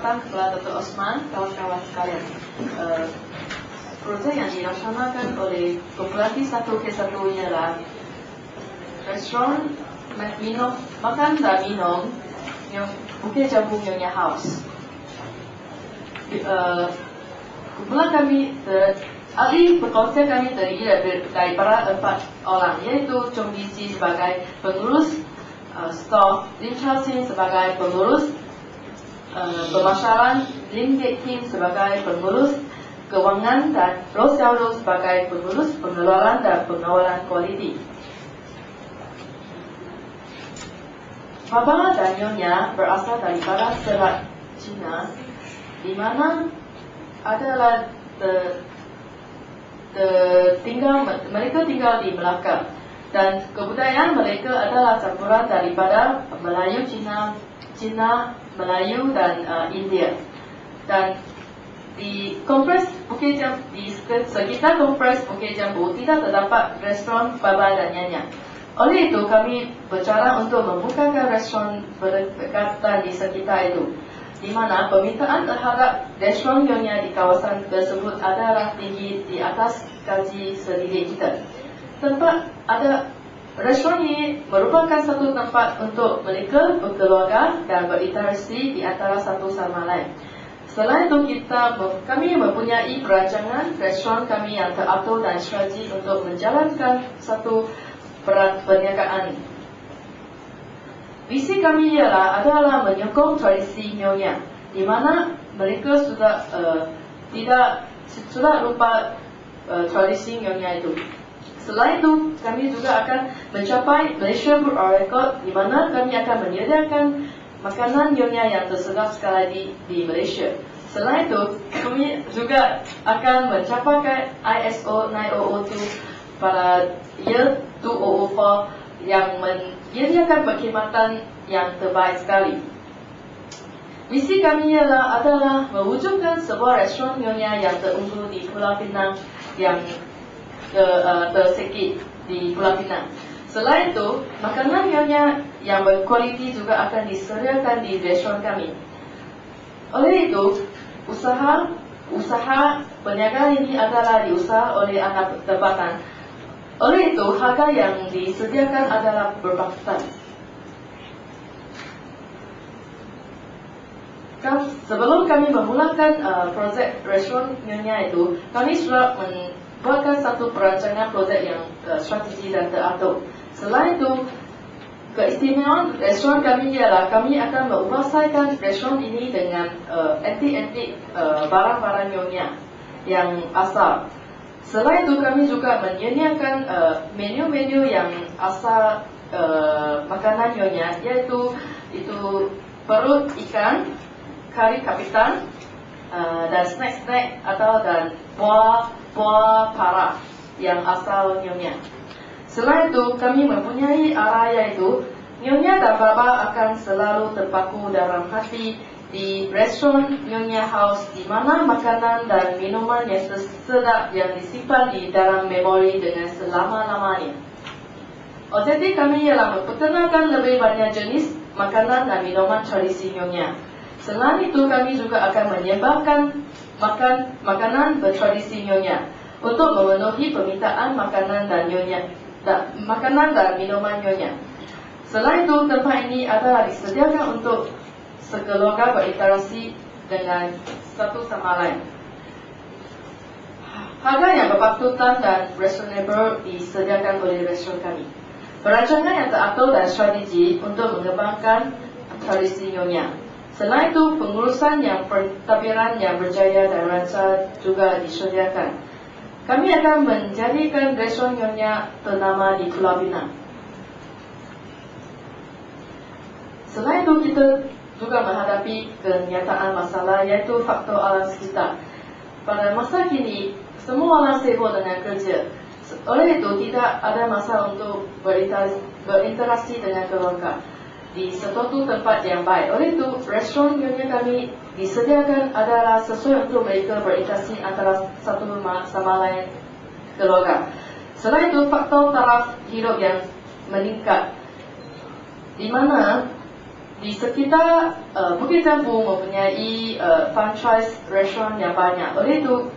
petang kepada Dr. Osman, kawan-kawan sekalian. Projek yang dilaksanakan oleh Koperasi 1K1 ialah restoran makan dan minum yang Bukit Jambu Nyonya House. Kumpulan kami, ahli berkongsi kami terdiri daripada 4 orang, iaitu Chong Bisi sebagai pengurus store, Lim Chao Sin sebagai pengurus pemasaran, Lim Dek Kim sebagai pengurus kewangan, dan Rose Xiaolu sebagai pengurus pengeluaran dan pengawalan kualiti. Baba dan Nyonya berasal daripada Selat Cina, di mana adalah mereka tinggal di Melaka, dan kebudayaan mereka adalah campuran daripada Melayu, Cina, Melayu dan India. Dan di kompleks Bukit Jambu, di sekitar kompleks Bukit Jambu tidak terdapat restoran Baba dan Nyonya. Oleh itu kami bercara untuk membukakan restoran berdekatan di sekitar itu, di mana permintaan terhadap restoran Nyonya di kawasan tersebut adalah tinggi di atas gaji sendiri kita. Tempat ada restoran ini merupakan satu tempat untuk mereka berkeluarga dan berinteraksi di antara satu sama lain. Selain itu kami mempunyai perancangan restoran kami yang teratur dan strategi untuk menjalankan satu perniagaan. Visi kami adalah menyokong tradisi Nyonya, di mana mereka sudah lupa tradisi Nyonya itu. Selain itu, kami juga akan mencapai Malaysia Book of Record, di mana kami akan menyediakan makanan Nyonya yang tersedia sekali di Malaysia. Selain itu, kami juga akan mencapai ISO 9002 pada year 2004 yang menyediakan perkhidmatan yang terbaik sekali. Misi kami adalah mewujudkan sebuah restoran Nyonya yang terunggul di Pulau Pinang yang tersikit di Pulau Pinang. Selain itu, makanan Nyonya yang berkualiti juga akan disediakan di restoran kami. Oleh itu, usaha perniagaan ini adalah diusaha oleh anak tempatan. Oleh itu, harga yang disediakan adalah berpatutan. Sebelum kami memulakan projek restoran Nyonya itu, kami sudah membuatkan satu perancangan projek yang strategi dan teratur. Selain itu, keistimewaan restoran kami ialah kami akan menguasaikan restoran ini dengan antik-antik barang-barang Nyonya yang asal. Selain itu, kami juga menyediakan menu-menu yang asal makanan Nyonya, yaitu perut ikan, kari kapitan, dan snack-snack dan buah para yang asal Nyonya. Selain itu, kami mempunyai arah yaitu Nyonya dan Baba akan selalu terpaku dalam hati di restoran Nyonya House, di mana makanan dan minuman yang sedap yang disimpan di dalam memori dengan selama-lamanya. Objektif kami ialah memperkenalkan lebih banyak jenis makanan dan minuman tradisi Nyonya. Selain itu, kami juga akan menyebarkan makanan bertradisi Nyonya untuk memenuhi permintaan makanan dan minuman Nyonya. Selain itu, tempat ini adalah disediakan untuk sekeluarga berinteraksi dengan satu sama lain. Harga yang berpatutan dan reasonable disediakan oleh restoran kami. Perancangan yang teratur dan strategi untuk mengembangkan tradisi Nyonya. Selain itu, pengurusan yang pentadbiran yang berjaya dan lancar juga disediakan. Kami akan menjadikan restoran Nyonya ternama di Pulau Pinang. Selain itu, kita juga menghadapi kenyataan masalah, yaitu faktor alam sekitar. Pada masa kini, semua orang sibuk dengan kerja. Oleh itu, tidak ada masa untuk berinteraksi dengan keluarga di suatu tempat yang baik. Oleh itu, restoran Nyonya kami disediakan adalah sesuai untuk mereka berinteraksi antara satu sama lain keluarga. Selain itu, faktor taraf hidup yang meningkat, di mana Di sekitar Bukit Jambu mempunyai franchise restoran yang banyak. Oleh itu,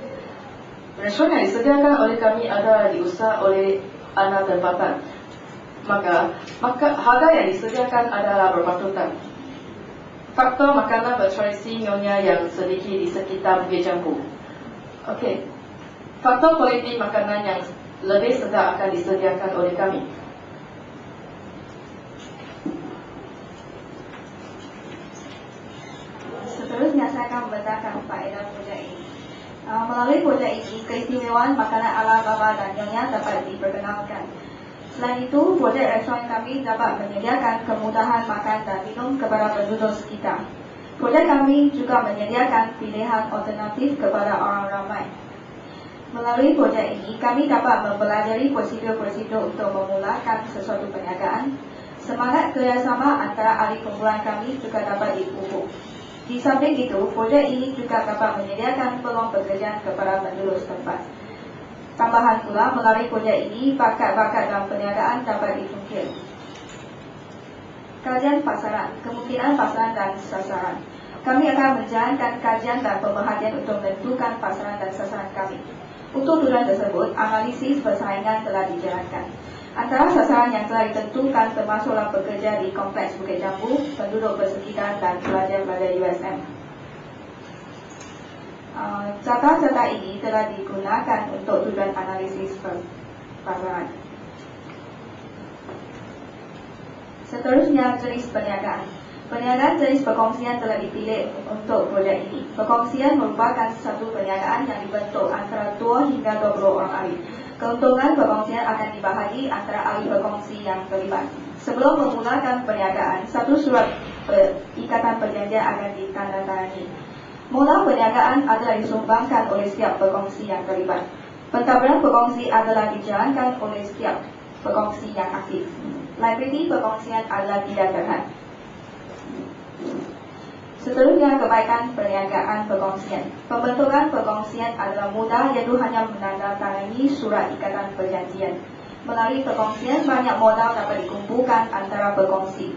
restoran yang disediakan oleh kami adalah diusaha oleh anak tempatan. Maka harga yang disediakan adalah berpatutan. Faktor makanan bertradisi nyonya yang sedikit di sekitar Bukit Jambu. Okey. Faktor kualiti makanan yang lebih sedap akan disediakan oleh kami. Seterusnya saya akan membentangkan faedah projek ini. Melalui projek ini, keistimewaan makanan ala baba dan nyonya dapat diperkenalkan. Selain itu, projek restoran kami dapat menyediakan kemudahan makan dan minum kepada penduduk sekitar. Projek kami juga menyediakan pilihan alternatif kepada orang ramai. Melalui projek ini, kami dapat mempelajari prosedur-prosedur untuk memulakan sesuatu perniagaan. Semangat kerjasama antara ahli kumpulan kami juga dapat dipupuk. Di samping itu, projek ini juga dapat menyediakan peluang pekerjaan kepada penduduk setempat. Tambahan pula, melalui projek ini, bakat-bakat dalam perniagaan dapat dicungkil. Kajian pasaran, kemungkinan pasaran dan sasaran. Kami akan menjalankan kajian dan pemerhatian untuk menentukan pasaran dan sasaran kami. Untuk tujuan tersebut, analisis persaingan telah dijalankan. Antara sasaran yang telah ditentukan termasuklah pekerja di Kompleks Bukit Jambu, penduduk bersekitar dan pelajar-pelajar USM. Data-data ini telah digunakan untuk tujuan analisis pasaran. Seterusnya, jenis perniagaan. Perniagaan jenis perkongsian telah dipilih untuk projek ini. Perkongsian merupakan satu perniagaan yang dibentuk antara 2 hingga 20 orang ahli. Keuntungan perkongsian akan dibahagi antara ahli berkongsi yang terlibat. Sebelum memulakan perniagaan, satu surat ikatan perjanjian akan ditandatangani. Mula perniagaan adalah disumbangkan oleh setiap berkongsi yang terlibat. Pentadbiran berkongsi adalah dijalankan oleh setiap berkongsi yang aktif. Liability perkongsian adalah tidak terhad. Seterusnya, kebaikan perniagaan perkongsian. Pembentukan perkongsian adalah mudah, iaitu hanya menandatangani surat ikatan perjanjian. Melalui perkongsian, banyak modal dapat dikumpulkan antara berkongsi.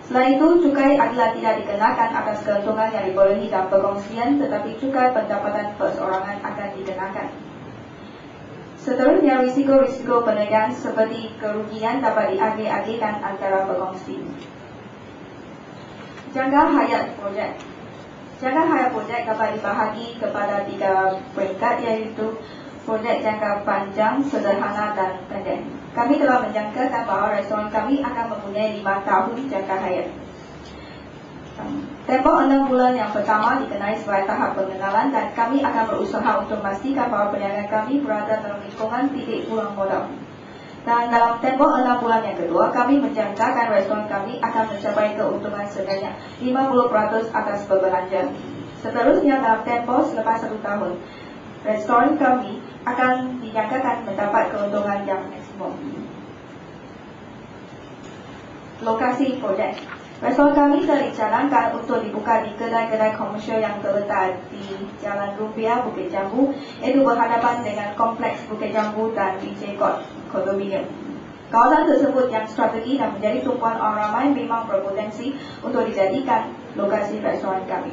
Selain itu, cukai adalah tidak dikenakan atas keuntungan yang diperolehi dalam perkongsian, tetapi cukai pendapatan perseorangan akan dikenakan. Seterusnya, risiko-risiko perniagaan seperti kerugian dapat diagih-agihkan antara berkongsi. Jangka hayat projek. Jangka hayat projek dapat dibahagi kepada 3 peringkat, iaitu projek jangka panjang, sederhana dan pendek. Kami telah menjangkakan bahawa restoran kami akan mempunyai 5 tahun jangka hayat. Tempoh 6 bulan yang pertama dikenai sebagai tahap pengenalan, dan kami akan berusaha untuk memastikan bahawa perniagaan kami berada dalam lingkungan titik pulang modal. Dan dalam tempoh 6 bulan yang kedua, kami menjangkakan restoran kami akan mencapai keuntungan sebanyak 50% atas perbelanjaan. Seterusnya, dalam tempoh selepas 1 tahun, restoran kami akan dijangkakan mendapat keuntungan yang maksimum. Lokasi projek. Restoran kami telah dicanangkan untuk dibuka di kedai-kedai komersial yang terletak di Jalan Rumbia, Bukit Jambu, iaitu berhadapan dengan Kompleks Bukit Jambu dan DJ Court Condominium. Kawasan tersebut yang strategi dan menjadi tumpuan orang ramai memang berpotensi untuk dijadikan lokasi restoran kami.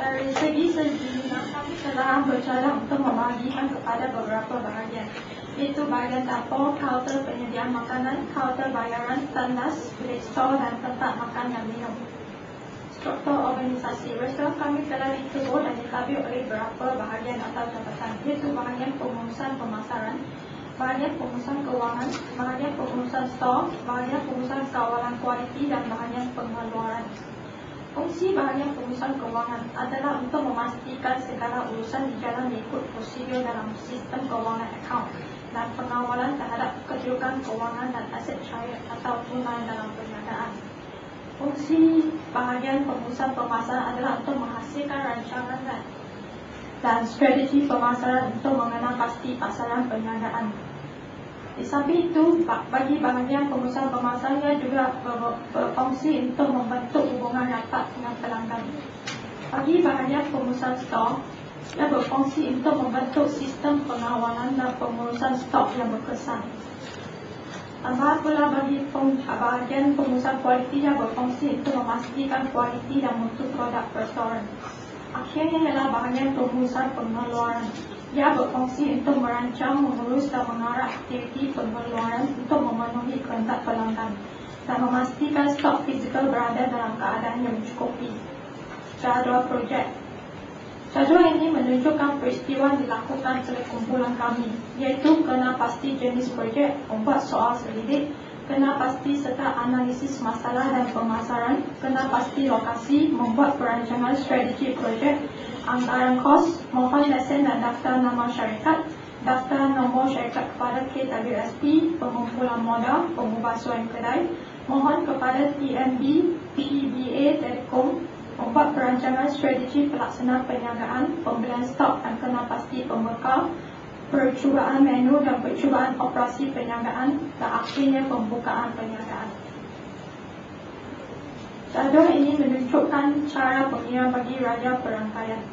Dari segi sejenak, kami telah bercara untuk membagikan kepada beberapa bahagian, iaitu bahagian dapur, kaunter penyediaan makanan, kaunter bayaran, tandas, bilik store dan tempat makan dan minum. Struktur organisasi. Restoran kami telah ditubuh dan ditabir oleh beberapa bahagian atau jabatan, iaitu bahagian pengurusan pemasaran, bahagian pengurusan keuangan, bahagian pengurusan store, bahagian pengurusan kawalan kualiti dan bahagian pengeluaran. Fungsi bahagian pengurusan keuangan adalah untuk memastikan segala urusan dijalan mengikut prosedur dalam sistem keuangan akaun dan pengawalan terhadap kedudukan keuangan dan aset cair atau tunai dalam perniagaan. Fungsi bahagian pengurusan pemasaran adalah untuk menghasilkan rancangan dan strategi pemasaran untuk mengenal pasti pasaran perniagaan. Di samping itu, bagi bahagian pengurusan pemasaran juga berfungsi untuk membentuk hubungan rapat dengan pelanggan. Bagi bahagian pengurusan stok, ia berfungsi untuk membentuk sistem pengawalan dan pengurusan stok yang berkesan. Tambahan pula bagi bahagian pengurusan kualiti yang berfungsi untuk memastikan kualiti dan mutu produk restoran. Akhirnya ialah bahagian pengurusan pengeluaran. Ia berfungsi untuk merancang, mengurus dan mengarah aktiviti pengeluaran untuk memenuhi kehendak pelanggan dan memastikan stok fizikal berada dalam keadaan yang mencukupi. Jadual projek. Jadual ini menunjukkan peristiwa dilakukan oleh kumpulan kami, iaitu kena pasti jenis projek, membuat soal selidik, kena pasti serta analisis masalah dan pemasaran, kena pasti lokasi, membuat perancangan strategi projek, anggaran kos, mohon lesen dan daftar nama syarikat, daftar nombor syarikat kepada KWSP, pengumpulan modal, pemubasuhan kedai, mohon kepada TMB, PBA Telekom, membuat perancangan strategi pelaksanaan perniagaan, pembelian stok dan kena pasti pembekal, percubaan menu dan percubaan operasi perniagaan dan akhirnya pembukaan perniagaan. Jadual ini menunjukkan cara pengira bagi raja perangkaian.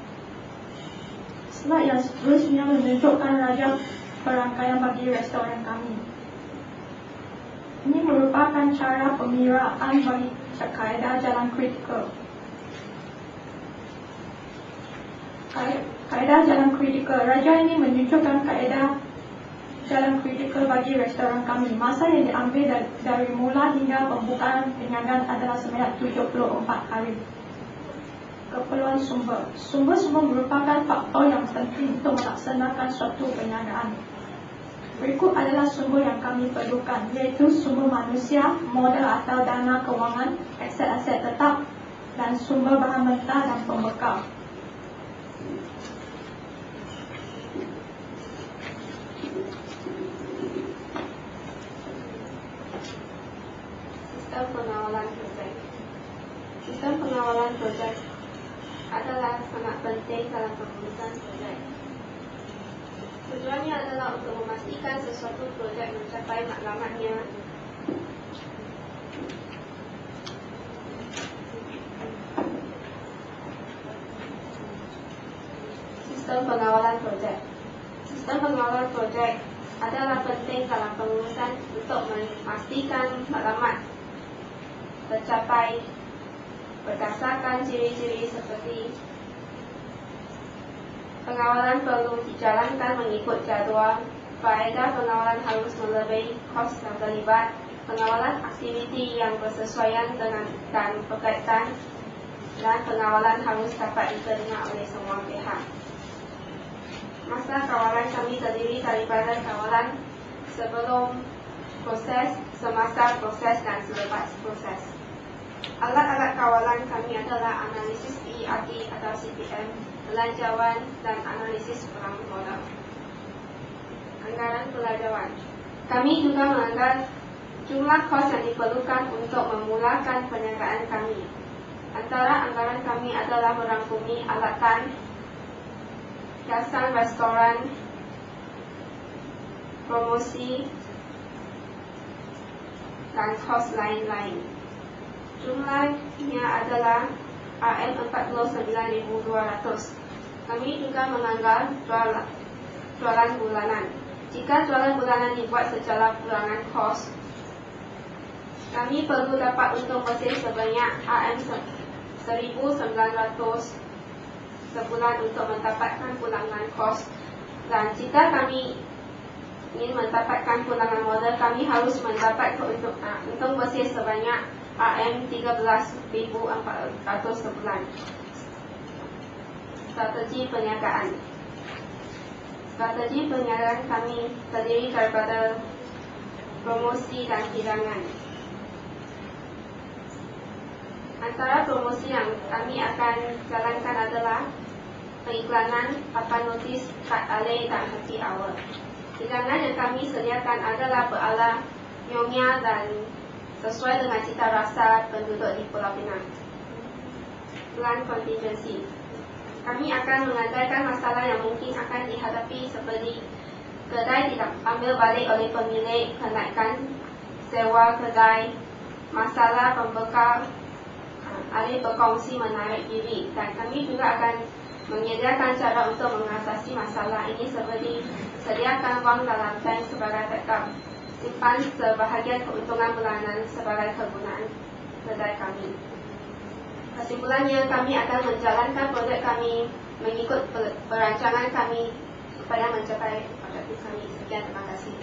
Slide yang seterusnya menunjukkan raja perangkaian bagi restoran kami. Ini merupakan cara pengiraan bagi kaedah jalan kritikal. Kaedah jalan kritikal. Raja ini menunjukkan kaedah jalan kritikal bagi restoran kami. Masa yang diambil dari mula hingga pembukaan perniagaan adalah sebanyak 74 hari. Keperluan sumber. Sumber merupakan faktor yang penting untuk melaksanakan suatu perniagaan. Berikut adalah sumber yang kami perlukan, iaitu sumber manusia, modal atau dana kewangan, aset-aset tetap, dan sumber bahan mentah dan pembekal. Sistem pengawalan projek. Sistem pengawalan projek adalah sangat penting dalam pengurusan projek. Tujuannya adalah untuk memastikan sesuatu projek mencapai matlamatnya. Sistem pengawalan projek. Sistem pengawalan projek adalah penting dalam pengurusan untuk memastikan matlamat tercapai berdasarkan ciri-ciri seperti pengawalan perlu dijalankan mengikut jadual, faedah pengawalan harus melebihi kos yang terlibat, pengawalan aktiviti yang bersesuaian dengan dan berkaitan, dan pengawalan harus dapat diterima oleh semua pihak. Masa kawalan kami terdiri daripada kawalan sebelum proses, semasa proses dan selepas proses. Alat-alat kawalan kami adalah analisis PERT atau CPM, belanjawan dan analisis perang modal. Anggaran belanjawan. Kami juga menganggar jumlah kos yang diperlukan untuk memulakan perniagaan kami. Antara anggaran kami adalah merangkumi alatan, hiasan restoran, promosi, dan kos lain-lain. Jumlahnya adalah RM49.200. Kami juga menganggar jualan bulanan. Jika jualan bulanan dibuat secara bulanan kos, kami perlu dapat untung bersih sebanyak RM1.900 sebulan untuk mendapatkan pulangan kos. Dan jika kami ingin mendapatkan pulangan modal, kami harus mendapat untung bersih sebanyak RM13.400 sebulan. Strategi perniagaan. Strategi perniagaan kami terdiri daripada promosi dan hidangan. Antara promosi yang kami akan jalankan adalah periklanan, papan notis, kad alih dan happy hour. Hidangan yang kami sediakan adalah berala nyonya dan sesuai dengan cita rasa penduduk di Pulau Pinang. Plan contingency. Kami akan mengandaikan masalah yang mungkin akan dihadapi seperti kedai tidak ambil balik oleh pemilik, kenaikan sewa kedai, masalah pembekal, ahli berkongsi menarik diri, dan kami juga akan menyediakan cara untuk mengatasi masalah ini seperti sediakan wang dalam bank sebagai backup, simpan sebahagian keuntungan bulanan sebagai kegunaan kedai kami. Kesimpulannya, kami akan menjalankan projek kami mengikut perancangan kami supaya mencapai objektif kami. Sekian, terima kasih.